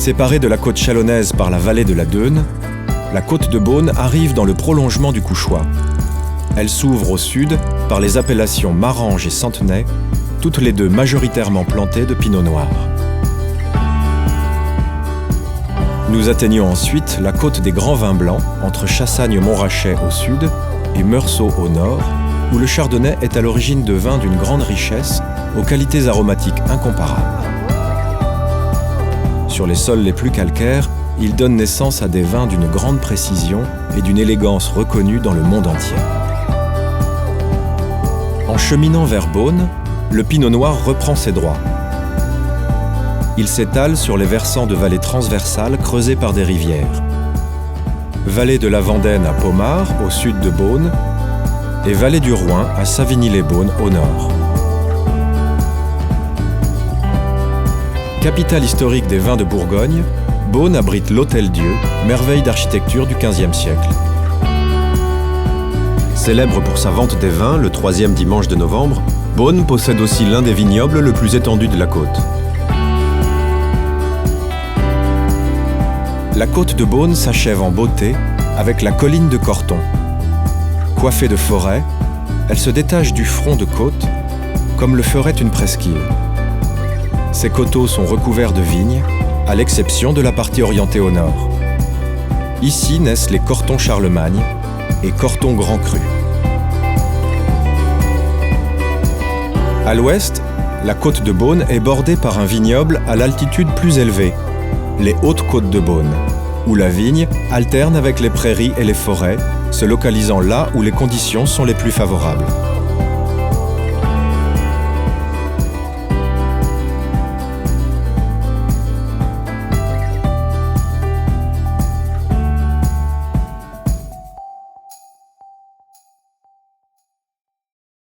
Séparée de la côte chalonnaise par la vallée de la Dheune, la côte de Beaune arrive dans le prolongement du Couchois. Elle s'ouvre au sud par les appellations Marange et Centenay, toutes les deux majoritairement plantées de pinot noir. Nous atteignons ensuite la côte des Grands Vins Blancs, entre Chassagne-Montrachet au sud et Meursault au nord, où le chardonnay est à l'origine de vins d'une grande richesse, aux qualités aromatiques incomparables. Sur les sols les plus calcaires, il donne naissance à des vins d'une grande précision et d'une élégance reconnue dans le monde entier. En cheminant vers Beaune, le pinot noir reprend ses droits. Il s'étale sur les versants de vallées transversales creusées par des rivières. Vallée de la Vendaine à Pommard, au sud de Beaune, et vallée du Roing à Savigny-les-Beaunes, au nord. Capitale historique des vins de Bourgogne, Beaune abrite l'Hôtel-Dieu, merveille d'architecture du XVe siècle. Célèbre pour sa vente des vins le 3e dimanche de novembre, Beaune possède aussi l'un des vignobles le plus étendu de la côte. La côte de Beaune s'achève en beauté avec la colline de Corton. Coiffée de forêts, elle se détache du front de côte comme le ferait une presqu'île. Ses coteaux sont recouverts de vignes, à l'exception de la partie orientée au nord. Ici naissent les Cortons Charlemagne et Cortons Grand Cru. À l'ouest, la côte de Beaune est bordée par un vignoble à l'altitude plus élevée, les Hautes Côtes de Beaune, où la vigne alterne avec les prairies et les forêts, se localisant là où les conditions sont les plus favorables.